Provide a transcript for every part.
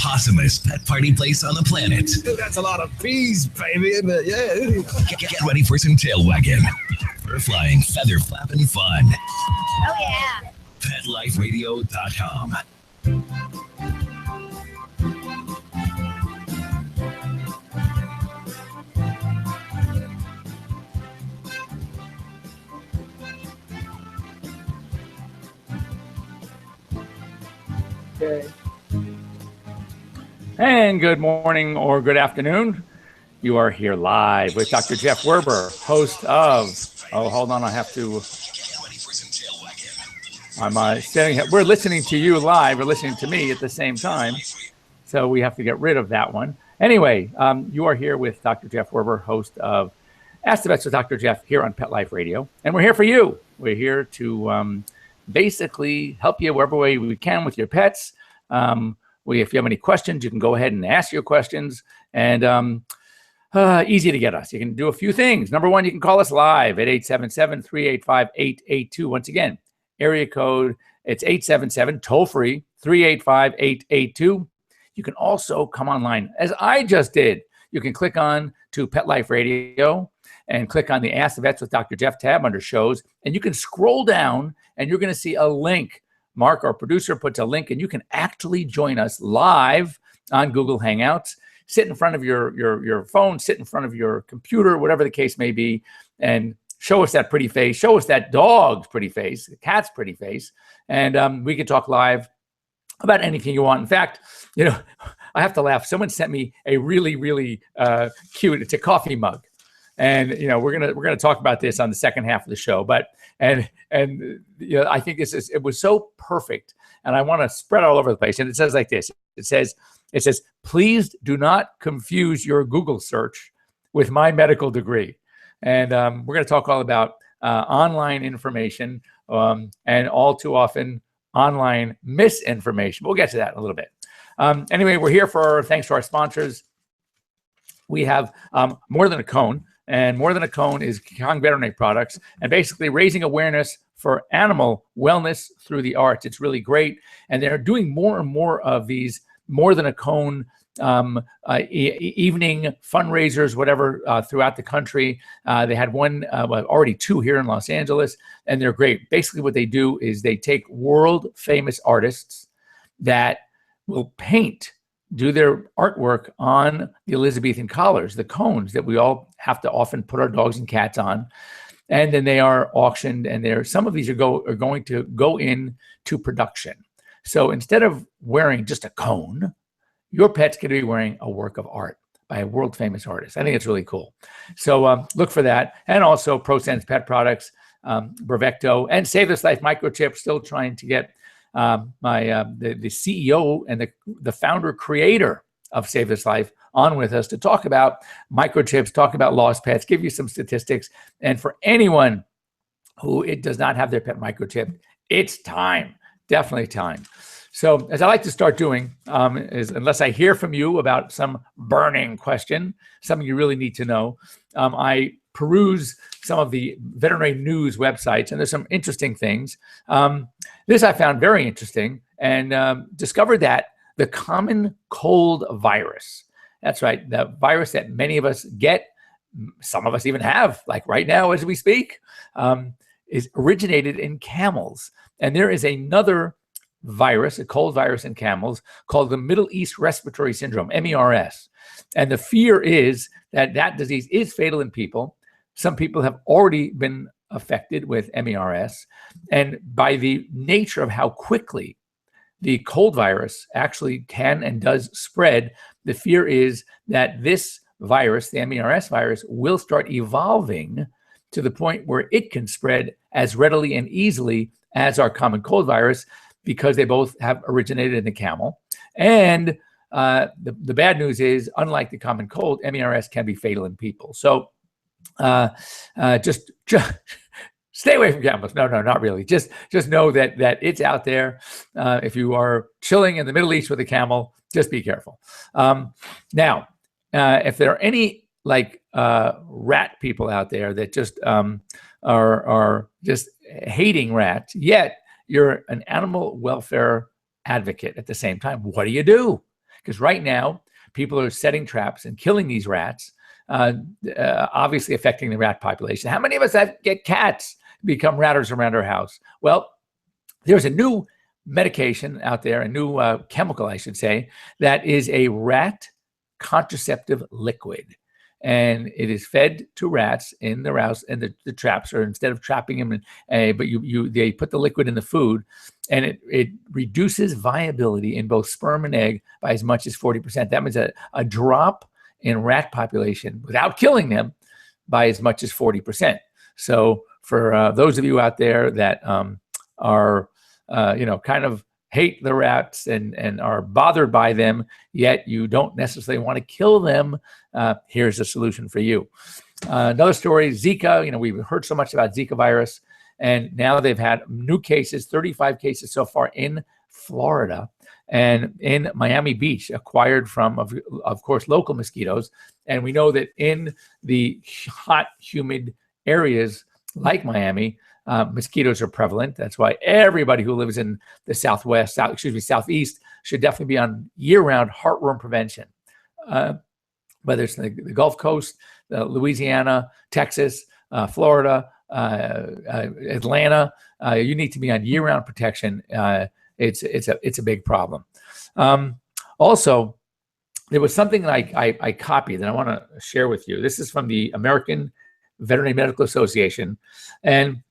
possumous pet party place on the planet. That's a lot of peas, baby. But yeah. Get ready for some tail wagging, fur flying, feather flapping fun. Oh, yeah. PetLifeRadio.com. Okay. And good morning or good afternoon. You are here live with Dr. Jeff Werber, host of, oh, hold on, I have to, I'm standing here. We're listening to you live, we're listening to me at the same time, so we have to get rid of that one. Anyway, you are here with Dr. Jeff Werber, host of Ask the Vets with Dr. Jeff here on Pet Life Radio, and we're here for you. We're here to basically help you wherever way we can with your pets. If you have any questions, you can go ahead and ask your questions, and easy to get us. You can do a few things. Number one, you can call us live at 877-385-8882. Once again, area code, it's 877, toll free, 385-8882. You can also come online, as I just did. You can click on to Pet Life Radio and click on the Ask the Vets with Dr. Jeff tab under shows, and you can scroll down and you're going to see a link. Mark, our producer, puts a link, and you can actually join us live on Google Hangouts. Sit in front of your phone, sit in front of your computer, whatever the case may be, and show us that pretty face, show us that dog's pretty face, the cat's pretty face, and we can talk live about anything you want. In fact, I have to laugh. Someone sent me a really, really cute, it's a coffee mug. And we're gonna talk about this on the second half of the show. But I think it was so perfect, and I want to spread all over the place. And it says like this: it says, please do not confuse your Google search with my medical degree. And we're going to talk all about online information and all too often online misinformation. We'll get to that in a little bit. Anyway, we're here thanks to our sponsors. We have More Than a Cone. And More Than a Cone is Kong Veterinary Products, and basically raising awareness for animal wellness through the arts. It's really great. And they're doing more and more of these More Than a Cone evening fundraisers, whatever, throughout the country. They had one, already two here in Los Angeles, and they're great. Basically what they do is they take world famous artists that will do their artwork on the Elizabethan collars, the cones that we all have to often put our dogs and cats on. And then they are auctioned, and some of these are going to go into production. So instead of wearing just a cone, your pet's going to be wearing a work of art by a world famous artist. I think it's really cool. So look for that. And also ProSense Pet Products, Bravecto, and Save This Life Microchip, still trying to get the CEO and the founder creator of Save This Life on with us to talk about microchips, talk about lost pets, give you some statistics. And for anyone who it does not have their pet microchip, it's time, definitely time. So as I like to start doing is, unless I hear from you about some burning question, something you really need to know, I peruse some of the veterinary news websites, and there's some interesting things. This I found very interesting, and discovered that the common cold virus, that's right, the virus that many of us get, some of us even have, like right now as we speak, is originated in camels. And there is another virus, a cold virus in camels, called the Middle East Respiratory Syndrome, MERS. And the fear is that disease is fatal in people. Some people have already been affected with MERS. And by the nature of how quickly the cold virus actually can and does spread, the fear is that this virus, the MERS virus, will start evolving to the point where it can spread as readily and easily as our common cold virus, because they both have originated in the camel. And the bad news is, unlike the common cold, MERS can be fatal in people. So just stay away from camels. No, not really. Just know that it's out there. If you are chilling in the Middle East with a camel, just be careful. Now, if there are any rat people out there that just are just hating rats, yet you're an animal welfare advocate at the same time, what do? because right now people are setting traps and killing these rats, obviously affecting the rat population. How many of us get cats become ratters around our house? Well, there's a new medication out there, a new chemical, I should say, that is a rat contraceptive liquid. And it is fed to rats in the house, and the traps are, instead of trapping them, but they put the liquid in the food, and it reduces viability in both sperm and egg by as much as 40%. That means a drop in rat population without killing them by as much as 40%. So for those of you out there that are kind of hate the rats and are bothered by them, yet you don't necessarily want to kill them, here's a solution for you. Another story, Zika. We've heard so much about Zika virus, and now they've had new cases, 35 cases so far in Florida and in Miami Beach, acquired from, of course, local mosquitoes. And we know that in the hot, humid areas like Miami, mosquitoes are prevalent. That's why everybody who lives in the southeast should definitely be on year-round heartworm prevention. Whether it's the Gulf Coast, Louisiana, Texas, Florida, Atlanta, you need to be on year-round protection. It's a big problem. Also, there was something that I copied that I want to share with you. This is from the American Veterinary Medical Association, and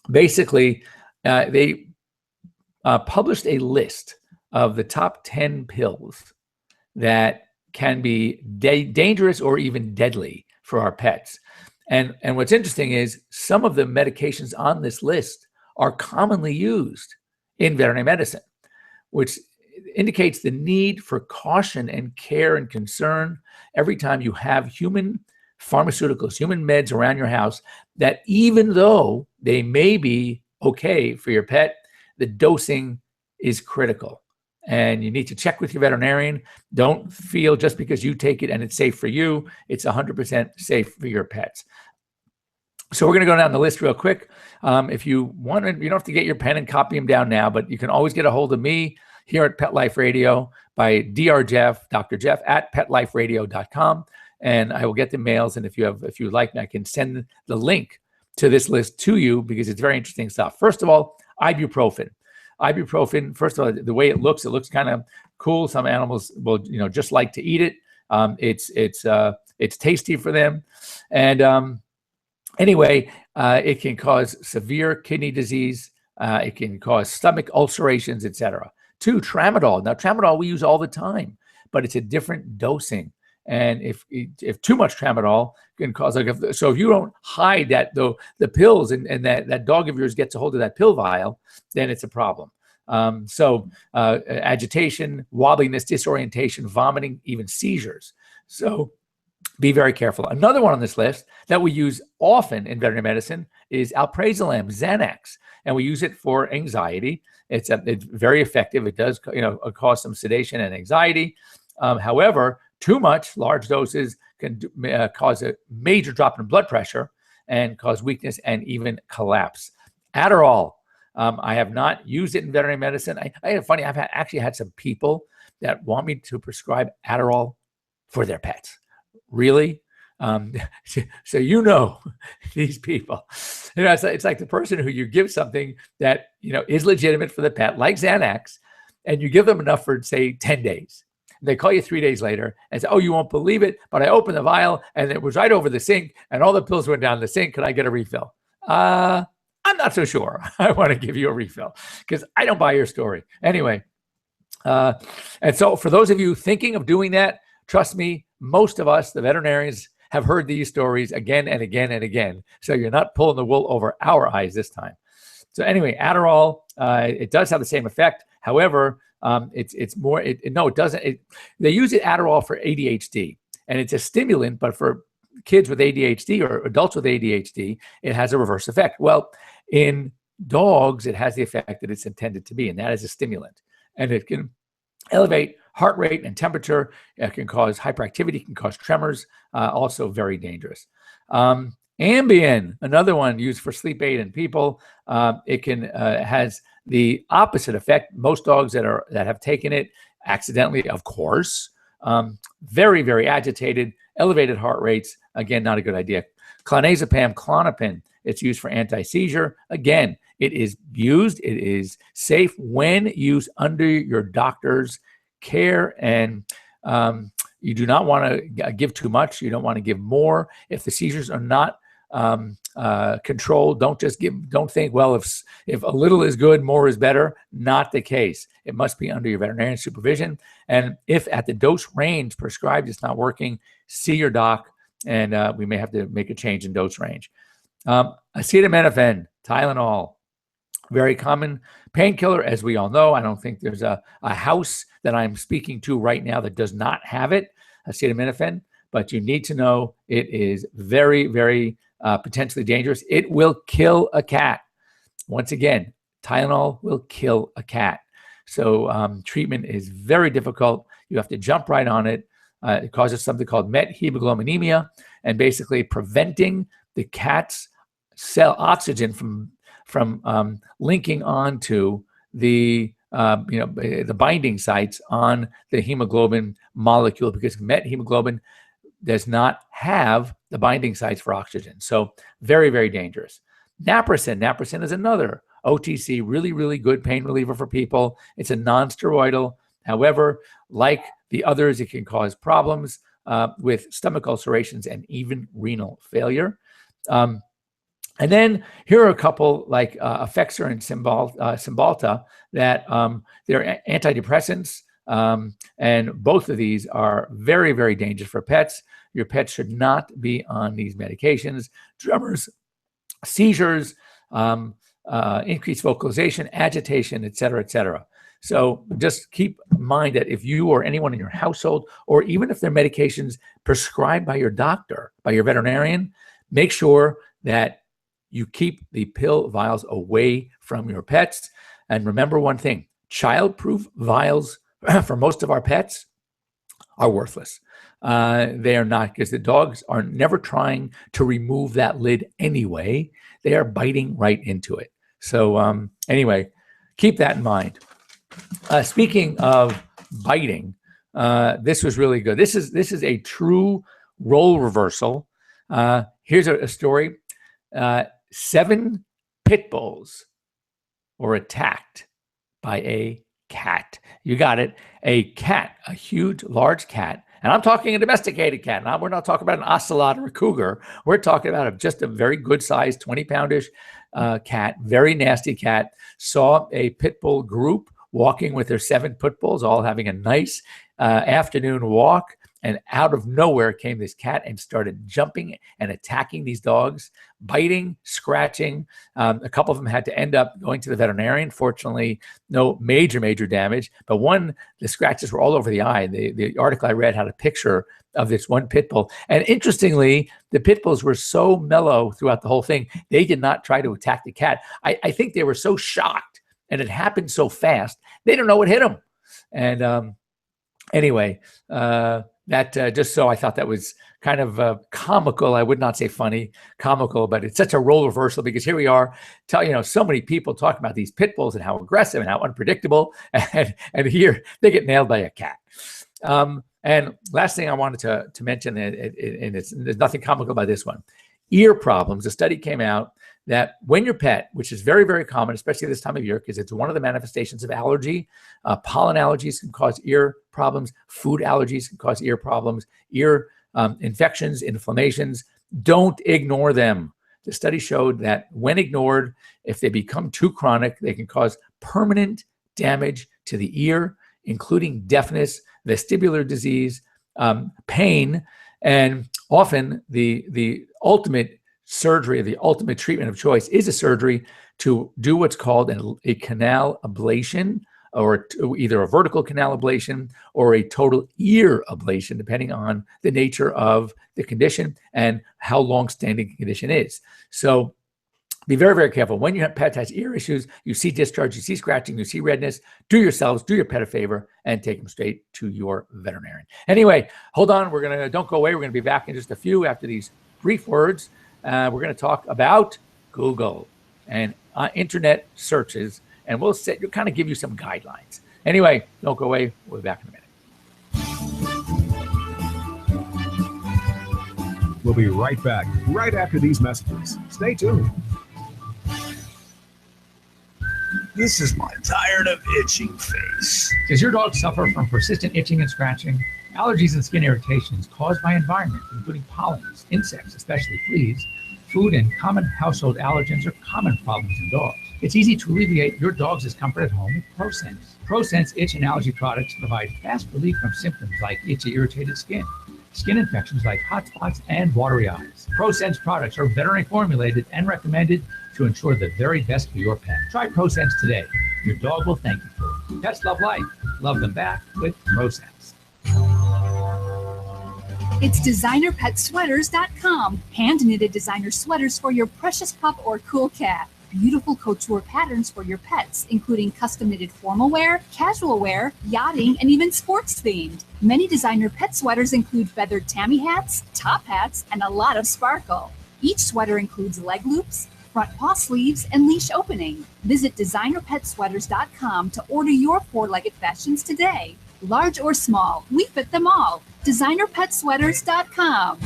basically, they published a list of the top 10 pills that can be dangerous or even deadly for our pets. And what's interesting is some of the medications on this list are commonly used in veterinary medicine, which indicates the need for caution and care and concern every time you have human pharmaceuticals, human meds around your house, that even though they may be okay for your pet, the dosing is critical. And you need to check with your veterinarian. Don't feel just because you take it and it's safe for you, it's 100% safe for your pets. So we're going to go down the list real quick. If you want to, you don't have to get your pen and copy them down now, but you can always get a hold of me here at Pet Life Radio by Dr. Jeff at petliferadio.com. And I will get the mails. And if you like me, I can send the link to this list to you because it's very interesting stuff. First of all, ibuprofen. Ibuprofen, first of all, the way it looks kind of cool. Some animals will, just like to eat it. It's tasty for them. And anyway, it can cause severe kidney disease. It can cause stomach ulcerations, etc. 2, tramadol. Now, tramadol we use all the time, but it's a different dosing. And if too much tramadol can cause, so if you don't hide that the pills and that dog of yours gets a hold of that pill vial, then it's a problem. Agitation, wobbliness, disorientation, vomiting, even seizures. So be very careful. Another one on this list that we use often in veterinary medicine is alprazolam, Xanax, and we use it for anxiety. It's very effective. It does cause some sedation and anxiety. However, too much, large doses can cause a major drop in blood pressure and cause weakness and even collapse. Adderall, I have not used it in veterinary medicine. I've actually had some people that want me to prescribe Adderall for their pets. Really? So these people. It's like the person who you give something that is legitimate for the pet, like Xanax, and you give them enough for, say, 10 days. They call you 3 days later and say, "Oh, you won't believe it, but I opened the vial and it was right over the sink and all the pills went down the sink. Could I get a refill?" I'm not so sure I want to give you a refill because I don't buy your story. Anyway, and so for those of you thinking of doing that, trust me, most of us, the veterinarians, have heard these stories again and again and again. So you're not pulling the wool over our eyes this time. So anyway, Adderall, it does have the same effect. However, it's more, it doesn't. They use it Adderall for ADHD, and it's a stimulant, but for kids with ADHD or adults with ADHD, it has a reverse effect. Well, in dogs, it has the effect that it's intended to be, and that is a stimulant. And it can elevate heart rate and temperature. It can cause hyperactivity, can cause tremors, also very dangerous. Ambien, another one used for sleep aid in people. It can has the opposite effect. Most dogs that have taken it accidentally, of course. Very, very agitated, elevated heart rates. Again, not a good idea. Clonazepam, Klonopin, it's used for anti-seizure. Again, it is used, it is safe when used under your doctor's care, and you do not want to give too much. You don't want to give more. If the seizures are not controlled, don't think, well, if a little is good, more is better. Not the case. It must be under your veterinarian supervision. And if at the dose range prescribed it's not working, see your doc, and we may have to make a change in dose range. Acetaminophen, Tylenol, very common painkiller, as we all know. I don't think there's a house that I'm speaking to right now that does not have it, acetaminophen, but you need to know it is very, very potentially dangerous. It will kill a cat. Once again, Tylenol will kill a cat. So treatment is very difficult. You have to jump right on it. It causes something called methemoglobinemia, and basically preventing the cat's cell oxygen from linking onto the the binding sites on the hemoglobin molecule, because methemoglobin does not have the binding sites for oxygen. So very, very dangerous. Naproxen is another OTC, really, really good pain reliever for people. It's a non-steroidal. However, like the others, it can cause problems with stomach ulcerations and even renal failure. And then here are a couple like Effexor and Cymbalta that they're antidepressants. And both of these are very, very dangerous for pets. Your pet should not be on these medications. Tremors, seizures, increased vocalization, agitation, et cetera, et cetera. So just keep in mind that if you or anyone in your household, or even if they're medications prescribed by your doctor, by your veterinarian, make sure that you keep the pill vials away from your pets. And remember one thing, child-proof vials for most of our pets are worthless. They are not, because the dogs are never trying to remove that lid anyway. They are biting right into it. So anyway, keep that in mind. Speaking of biting, this was really good. This is a true role reversal. Here's a story. 7 pit bulls were attacked by a cat. You got it. A cat, a huge, large cat. And I'm talking a domesticated cat. Now, we're not talking about an ocelot or a cougar. We're talking about just a very good sized 20-poundish cat, very nasty cat. Saw a pit bull group walking with their 7 pit bulls, all having a nice afternoon walk. And out of nowhere came this cat and started jumping and attacking these dogs, biting, scratching. A couple of them had to end up going to the veterinarian. Fortunately, no major damage. But the scratches were all over the eye. The article I read had a picture of this one pit bull. And interestingly, the pit bulls were so mellow throughout the whole thing, they did not try to attack the cat. I think they were so shocked, and it happened so fast, they don't know what hit them. And anyway, just so I thought that was kind of comical. I would not say funny, comical, but it's such a role reversal, because here we are, so many people talk about these pit bulls and how aggressive and how unpredictable, and here they get nailed by a cat. And last thing I wanted to mention, and there's nothing comical about this one, ear problems. A study came out that when your pet, which is very, very common, especially this time of year, because it's one of the manifestations of allergy, pollen allergies can cause ear problems, food allergies can cause ear problems, ear infections, inflammations. Don't ignore them. The study showed that when ignored, if they become too chronic, they can cause permanent damage to the ear, including deafness, vestibular disease, pain, and often the ultimate surgery, the ultimate treatment of choice is a surgery to do what's called a canal ablation, or either a vertical canal ablation or a total ear ablation, depending on the nature of the condition and how long-standing the condition is. So be very, very careful. When your pet has ear issues, you see discharge, you see scratching, you see redness, do your pet a favor and take them straight to your veterinarian. Anyway, hold on. Don't go away. We're going to be back in just a few after these brief words. We're going to talk about Google and internet searches, and we'll kind of give you some guidelines. Anyway, don't go away. We'll be back in a minute. We'll be right back, right after these messages. Stay tuned. This is my tired of itching face. Does your dog suffer from persistent itching and scratching? Allergies and skin irritations caused by environment, including pollens, insects, especially fleas, food, and common household allergens are common problems in dogs. It's easy to alleviate your dog's discomfort at home with ProSense. ProSense itch and allergy products provide fast relief from symptoms like itchy, irritated skin, skin infections like hot spots, and watery eyes. ProSense products are veterinary formulated and recommended to ensure the very best for your pet. Try ProSense today. Your dog will thank you for it. Pets love life. Love them back with ProSense. It's designerpetsweaters.com. Hand-knitted designer sweaters for your precious pup or cool cat. Beautiful couture patterns for your pets, including custom-knitted formal wear, casual wear, yachting, and even sports-themed. Many designer pet sweaters include feathered tammy hats, top hats, and a lot of sparkle. Each sweater includes leg loops, front paw sleeves, and leash opening. Visit designerpetsweaters.com to order your four-legged fashions today. Large or small, we fit them all. designerpetsweaters.com.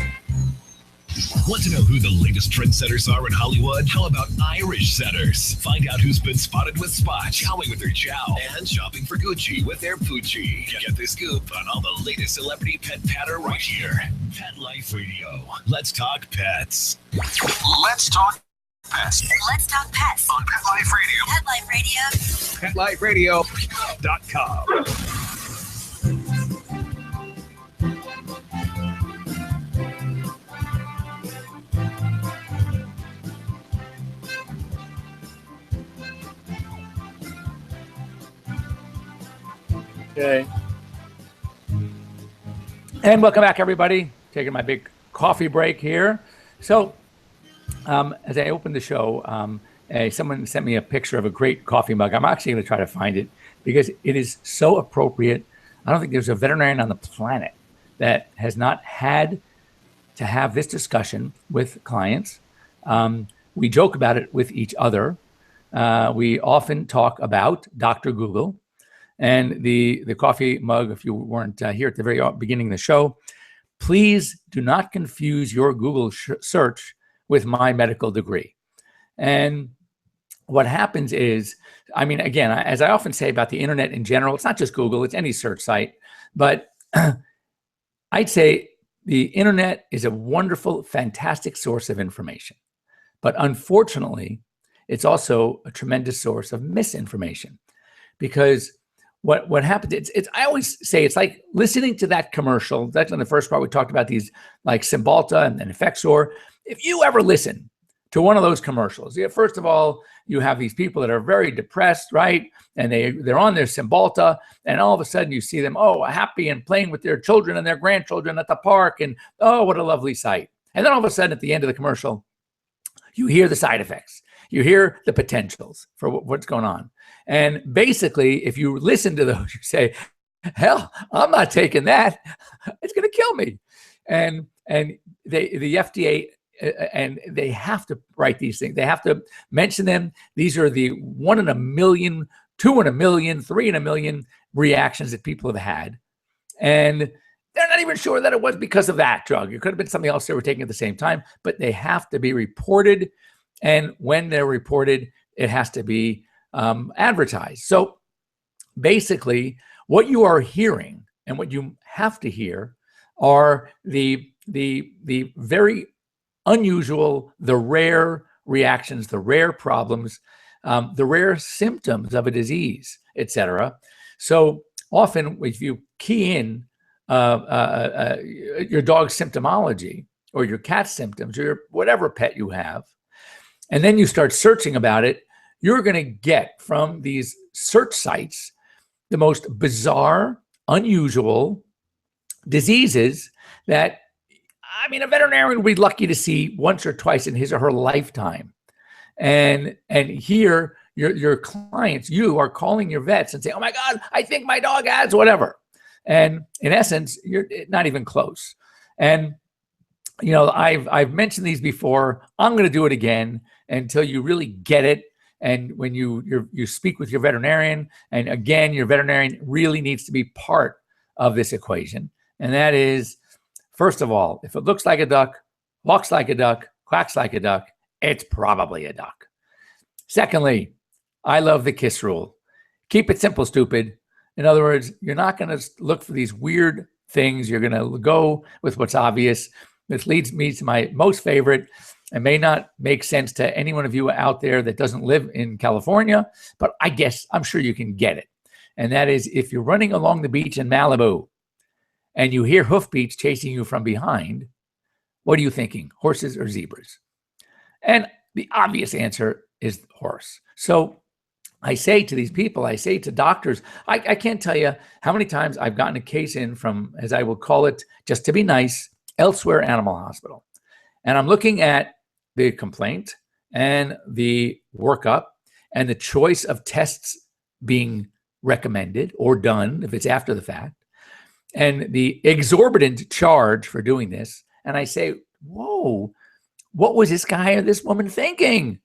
Want to know who the latest trendsetters are in Hollywood? How about Irish setters? Find out who's been spotted with Spot, chowing with their chow, and shopping for Gucci with their Poochie. Get the scoop on all the latest celebrity pet patter right here. Pet Life Radio. Let's talk pets. Let's talk pets Let's talk pets on Pet Life Radio. PetLifeRadio.com. Okay. And welcome back, everybody. Taking my big coffee break here. So, as I opened the show, someone sent me a picture of a great coffee mug. I'm actually going to try to find it because it is so appropriate. I don't think there's a veterinarian on the planet that has not had to have this discussion with clients. We joke about it with each other. We often talk about Dr. Google. And the coffee mug, if you weren't here at the very beginning of the show, please do not confuse your Google search with my medical degree. And what happens is, I mean, again, as I often say about the internet in general, it's not just Google, it's any search site. But I'd say the internet is a wonderful, fantastic source of information. But unfortunately, it's also a tremendous source of misinformation. Because what happens, it's I always say it's like listening to that commercial. That's in the first part we talked about these like Cymbalta and Effexor. If you ever listen to one of those commercials, first of all, you have these people that are very depressed, right? And they're on their Cymbalta, and all of a sudden you see them, happy and playing with their children and their grandchildren at the park, and what a lovely sight. And then all of a sudden at the end of the commercial, you hear the side effects. You hear the potentials for what's going on. And basically, if you listen to those, you say, hell, I'm not taking that. It's going to kill me. And the FDA, and they have to write these things. They have to mention them. These are the 1 in a million, 2 in a million, 3 in a million reactions that people have had. And they're not even sure that it was because of that drug. It could have been something else they were taking at the same time, but they have to be reported. And when they're reported, it has to be advertised. So basically, what you are hearing and what you have to hear are the very unusual, the rare reactions, the rare problems, the rare symptoms of a disease, etc. So often, if you key in your dog's symptomology or your cat's symptoms or your whatever pet you have, and then you start searching about it, you're going to get from these search sites the most bizarre, unusual diseases that, I mean, a veterinarian would be lucky to see once or twice in his or her lifetime. And here, your clients, you are calling your vets and saying, oh my God, I think my dog has whatever. And in essence, you're not even close. And I've mentioned these before. I'm going to do it again until you really get it. And when you speak with your veterinarian, and again, your veterinarian really needs to be part of this equation. And that is, first of all, if it looks like a duck, walks like a duck, quacks like a duck, it's probably a duck. Secondly, I love the KISS rule. Keep it simple, stupid. In other words, you're not going to look for these weird things. You're going to go with what's obvious. This leads me to my most favorite. It may not make sense to any one of you out there that doesn't live in California, but I guess I'm sure you can get it. And that is, if you're running along the beach in Malibu and you hear hoofbeats chasing you from behind, what are you thinking, horses or zebras? And the obvious answer is horse. So I say to these people, I say to doctors, I can't tell you how many times I've gotten a case in from, as I will call it, just to be nice, Elsewhere Animal Hospital. And I'm looking at the complaint and the workup and the choice of tests being recommended or done if it's after the fact, and the exorbitant charge for doing this. And I say, whoa, what was this guy or this woman thinking?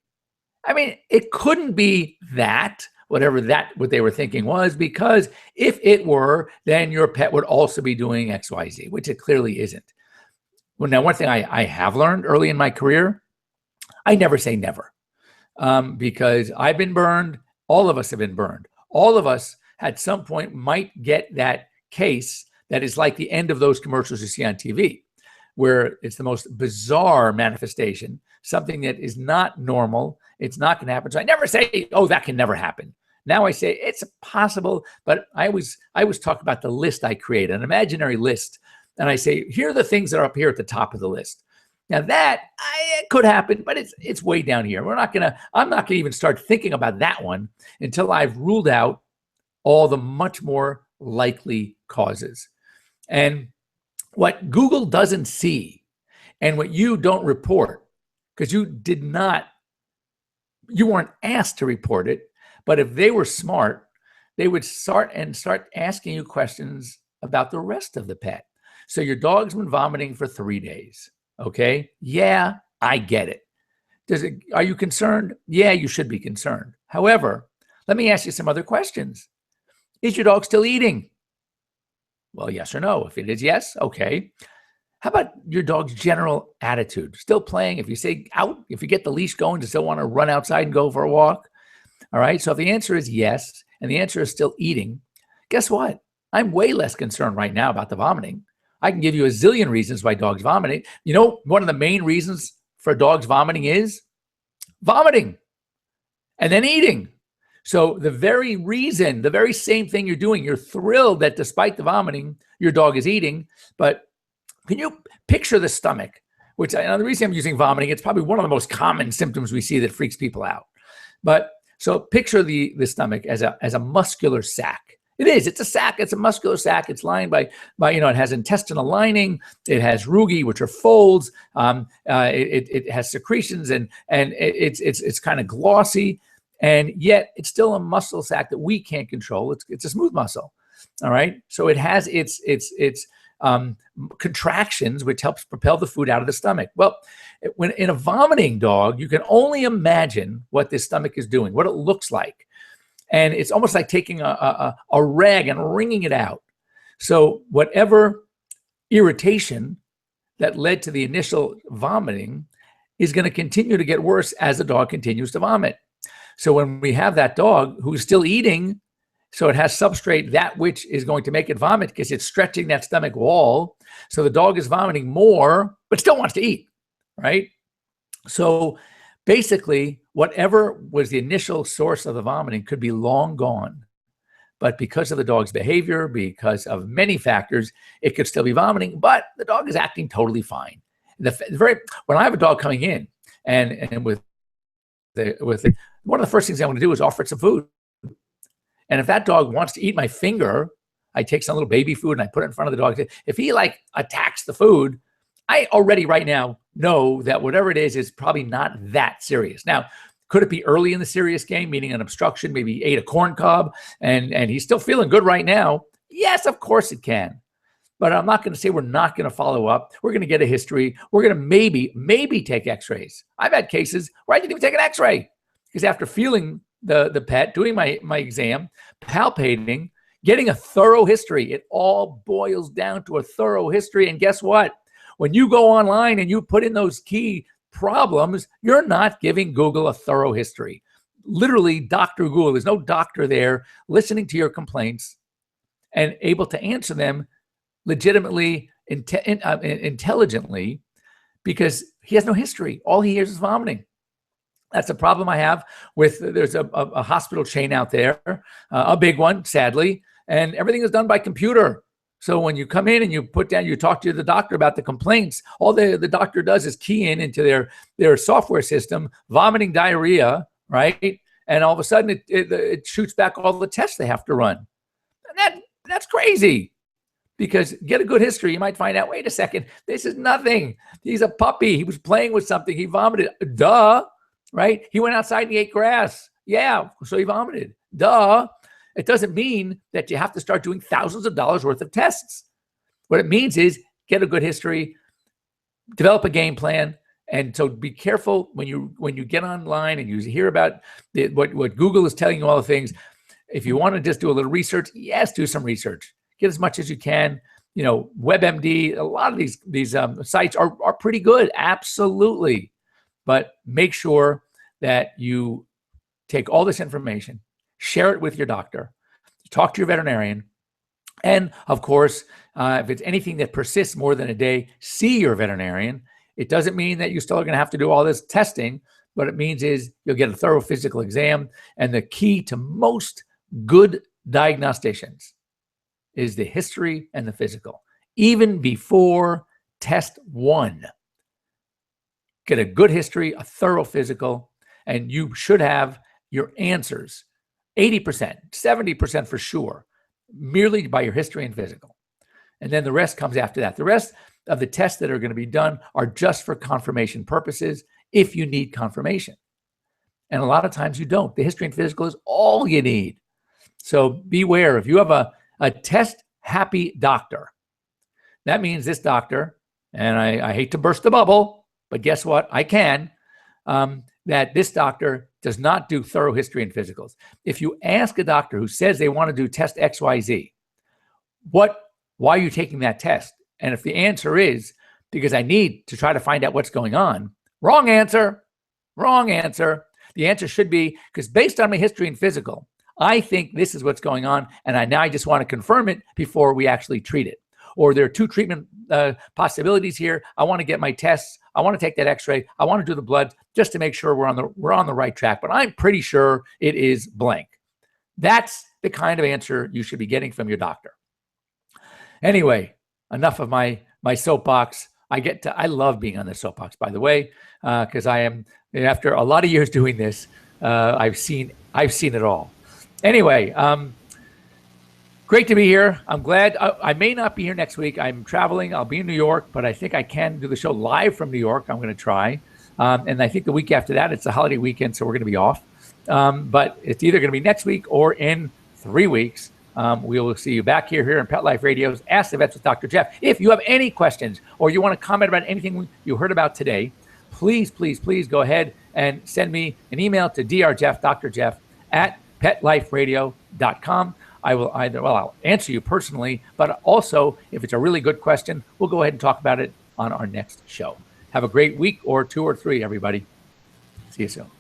I mean, it couldn't be that, what they were thinking was, because if it were, then your pet would also be doing XYZ, which it clearly isn't. Well, now, one thing I have learned early in my career, I never say never, because I've been burned. All of us have been burned. All of us at some point might get that case that is like the end of those commercials you see on TV, where it's the most bizarre manifestation, something that is not normal. It's not going to happen. So I never say, oh, that can never happen. Now I say it's possible, but I always talk about the list I create, an imaginary list. And I say, here are the things that are up here at the top of the list. Now that it could happen, but it's way down here. I'm not gonna even start thinking about that one until I've ruled out all the much more likely causes. And what Google doesn't see, and what you don't report, because you weren't asked to report it, but if they were smart, they would start asking you questions about the rest of the pet. So your dog's been vomiting for 3 days. Okay. Yeah, I get it. Are you concerned? Yeah, you should be concerned. However, let me ask you some other questions. Is your dog still eating? Well, yes or no. If it is yes, okay. How about your dog's general attitude? Still playing? If you say out, if you get the leash going, does it still want to run outside and go for a walk? All right. So if the answer is yes, and the answer is still eating, guess what? I'm way less concerned right now about the vomiting. I can give you a zillion reasons why dogs vomiting. You know, one of the main reasons for dogs vomiting is vomiting and then eating. So the very reason, the very same thing you're doing, you're thrilled that despite the vomiting, your dog is eating. But can you picture the stomach, which the reason I'm using vomiting, it's probably one of the most common symptoms we see that freaks people out. But so picture the stomach as a muscular sac. It is. It's a sac. It's a muscular sac. It's lined by it has intestinal lining. It has rugae, which are folds. It has secretions, and it's kind of glossy, and yet it's still a muscle sac that we can't control. It's a smooth muscle. All right. So it has its contractions, which helps propel the food out of the stomach. Well, when in a vomiting dog, you can only imagine what this stomach is doing, what it looks like. And it's almost like taking a rag and wringing it out. So whatever irritation that led to the initial vomiting is going to continue to get worse as the dog continues to vomit. So when we have that dog who's still eating, so it has substrate, that which is going to make it vomit because it's stretching that stomach wall. So the dog is vomiting more, but still wants to eat, right? So basically, whatever was the initial source of the vomiting could be long gone. But because of the dog's behavior, because of many factors, it could still be vomiting, but the dog is acting totally fine. When I have a dog coming in and with one of the first things I want to do is offer it some food. And if that dog wants to eat my finger, I take some little baby food and I put it in front of the dog. If he attacks the food, I already right now know that whatever it is probably not that serious. Now, could it be early in the serious game, meaning an obstruction, maybe he ate a corn cob and he's still feeling good right now? Yes, of course it can. But I'm not going to say we're not going to follow up. We're going to get a history. We're going to maybe take x-rays. I've had cases where I didn't even take an x-ray. Because after feeling the pet, doing my exam, palpating, getting a thorough history, it all boils down to a thorough history. And guess what? When you go online and you put in those key problems, you're not giving Google a thorough history. Literally, Dr. Google, there's no doctor there listening to your complaints and able to answer them legitimately, intelligently, because he has no history. All he hears is vomiting. That's a problem I have with, there's a hospital chain out there, a big one, sadly, and everything is done by computer. So when you come in and you put down, you talk to the doctor about the complaints, all the doctor does is key into their software system, vomiting, diarrhea, right? And all of a sudden it shoots back all the tests they have to run. And that's crazy. Because get a good history, you might find out, wait a second, this is nothing. He's a puppy. He was playing with something. He vomited. Duh. Right? He went outside and he ate grass. Yeah, so he vomited. Duh. It doesn't mean that you have to start doing thousands of dollars worth of tests. What it means is get a good history, develop a game plan, and so be careful when you get online and you hear about what Google is telling you, all the things. If you want to just do a little research, yes, do some research. Get as much as you can. You know, WebMD, a lot of these sites are pretty good, absolutely. But make sure that you take all this information, share it with your doctor, talk to your veterinarian, and of course, if it's anything that persists more than a day, see your veterinarian. It doesn't mean that you still are going to have to do all this testing. What it means is you'll get a thorough physical exam. And the key to most good diagnosticians is the history and the physical, even before test 1. Get a good history, a thorough physical, and you should have your answers 80%, 70% for sure, merely by your history and physical. And then the rest comes after that. The rest of the tests that are going to be done are just for confirmation purposes if you need confirmation. And a lot of times you don't. The history and physical is all you need. So beware. If you have a test-happy doctor, that means this doctor, and I hate to burst the bubble, but guess what? I can. That this doctor does not do thorough history and physicals. If you ask a doctor who says they want to do test XYZ, why are you taking that test? And if the answer is because I need to try to find out what's going on, wrong answer, wrong answer. The answer should be because based on my history and physical, I think this is what's going on, and I just want to confirm it before we actually treat it. Or there are 2 treatment possibilities here. I want to get my tests. I want to take that X-ray. I want to do the blood just to make sure we're on the right track. But I'm pretty sure it is blank. That's the kind of answer you should be getting from your doctor. Anyway, enough of my soapbox. I love being on the soapbox, by the way, because I am, after a lot of years doing this, I've seen it all. Anyway, great to be here. I'm glad. I may not be here next week. I'm traveling. I'll be in New York, but I think I can do the show live from New York. I'm going to try. And I think the week after that, it's a holiday weekend, so we're going to be off. But it's either going to be next week or in 3 weeks. We will see you back here in Pet Life Radio's Ask the Vets with Dr. Jeff. If you have any questions or you want to comment about anything you heard about today, please go ahead and send me an email to drjeff.drjeff@petliferadio.com. I will I'll answer you personally, but also if it's a really good question, we'll go ahead and talk about it on our next show. Have a great week or 2 or 3, everybody. See you soon.